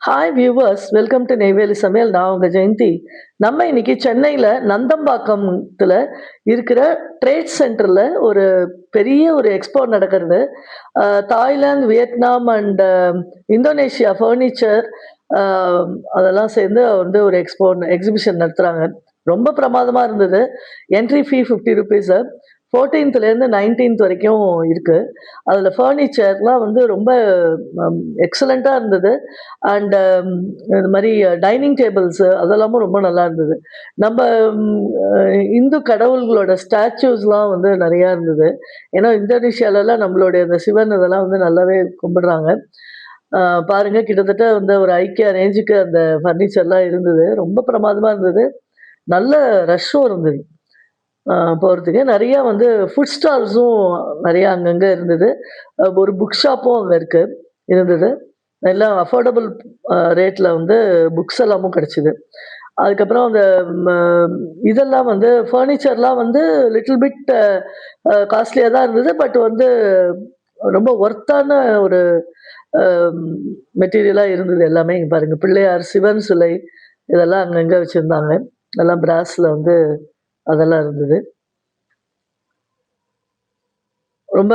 Hi viewers, welcome to Neyveli சமையல். நான் உங்கள் ஜெயந்தி. நம்ம இன்னைக்கு சென்னையில் நந்தம்பாக்கத்தில் இருக்கிற ட்ரேட் சென்டரில் ஒரு பெரிய ஒரு எக்ஸ்போ நடக்கிறது. Thailand, Vietnam and Indonesia furniture அதெல்லாம் சேர்ந்து வந்து ஒரு எக்ஸிபிஷன் நடத்துகிறாங்க. ரொம்ப பிரமாதமாக இருந்தது. என்ட்ரி ஃபீ 50 ருபீஸு. 14th 19th வரைக்கும் இருக்குது. அதில் ஃபர்னிச்சர்லாம் வந்து ரொம்ப எக்ஸலண்ட்டாக இருந்தது. அண்டு இது மாதிரி டைனிங் டேபிள்ஸு அதெல்லாமும் ரொம்ப நல்லா இருந்தது. நம்ம இந்து கடவுள்களோட ஸ்டாச்சூஸ்லாம் வந்து நிறையா இருந்தது. ஏன்னா இந்தோனேஷியாலலாம் நம்மளுடைய அந்த சிவன் இதெல்லாம் வந்து நல்லாவே கும்பிடுறாங்க. பாருங்கள், கிட்டத்தட்ட வந்து ஒரு ஐக்கிய ரேஞ்சுக்கு அந்த ஃபர்னிச்சர்லாம் இருந்தது. ரொம்ப பிரமாதமாக இருந்தது. நல்ல ரஷ்ஷும் இருந்தது போகிறதுக்கு. நிறையா வந்து ஃபுட் ஸ்டால்ஸும் நிறையா அங்கங்கே இருந்தது. ஒரு புக் ஷாப்பும் அங்கே இருந்தது. எல்லாம் அஃபோர்டபுள் ரேட்டில் வந்து புக்ஸ் எல்லாமும் கிடச்சிது. அதுக்கப்புறம் அந்த இதெல்லாம் வந்து ஃபர்னிச்சர்லாம் வந்து லிட்டில் பிட் காஸ்ட்லியாக தான் இருந்தது. பட் வந்து ரொம்ப ஒர்த்தான ஒரு மெட்டீரியலாக இருந்தது எல்லாமே. இங்கே பாருங்கள், பிள்ளையார், சிவன் சிலை இதெல்லாம் அங்கங்கே வச்சுருந்தாங்க. எல்லாம் பிராஸில் வந்து அதெல்லாம் இருந்தது. ரொம்ப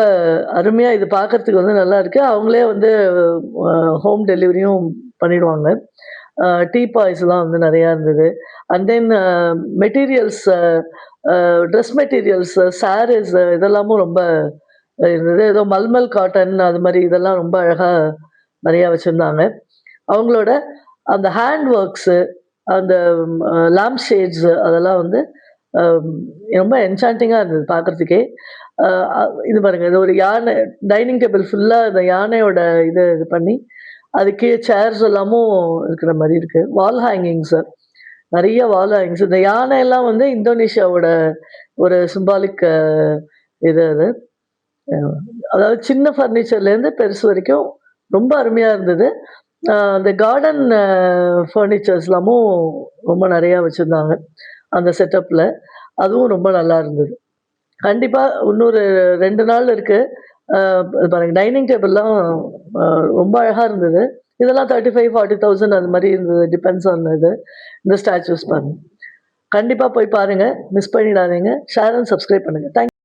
அருமையாக இது பார்க்குறதுக்கு வந்து நல்லா இருக்குது. அவங்களே வந்து ஹோம் டெலிவரியும் பண்ணிடுவாங்க. டீபாய்ஸ்லாம் வந்து நிறையா இருந்தது. And then materials, dress materials, saris இதெல்லாமும் ரொம்ப இருந்தது. ஏதோ மல்மல் காட்டன் அது மாதிரி இதெல்லாம் ரொம்ப அழகாக நிறையா வச்சுருந்தாங்க. அவங்களோட அந்த ஹேண்ட் ஒர்க்ஸு, அந்த லேம்ப் ஷேட்ஸு அதெல்லாம் வந்து ரொம்ப என்சாண்டிங்காக இருந்தது பார்க்குறதுக்கே. இது பாருங்கள், இது ஒரு யானை டைனிங் டேபிள் ஃபுல்லாக இந்த யானையோட இது பண்ணி அதுக்கு சேர்ஸ் எல்லாமும் இருக்கிற மாதிரி இருக்குது. வால் ஹேங்கிங்ஸு, நிறைய வால் ஹேங்கிங்ஸ். இந்த யானையெல்லாம் வந்து இந்தோனேஷியாவோட ஒரு சிம்பாலிக் இது அது. அதாவது சின்ன ஃபர்னிச்சர்லேருந்து பெருசு வரைக்கும் ரொம்ப அருமையாக இருந்தது. அந்த கார்டன் ஃபர்னிச்சர்ஸ்லாமும் ரொம்ப நிறையா வச்சுருந்தாங்க அந்த செட்டப்பில். அதுவும் ரொம்ப நல்லா இருந்தது. கண்டிப்பாக இன்னொரு 2 நாள் இருக்குது. பாருங்கள், டைனிங் டேபிள்லாம் ரொம்ப அழகாக இருந்தது. இதெல்லாம் 35,000-40,000 அது மாதிரி இருந்தது. டிபெண்ட்ஸ் ஆன் இது. இந்த ஸ்டாச்சூஸ் பாருங்கள். கண்டிப்பாக போய் பாருங்கள், மிஸ் பண்ணிடாதீங்க. ஷேர் அண்ட் சப்ஸ்கிரைப் பண்ணுங்கள். தேங்க்யூ.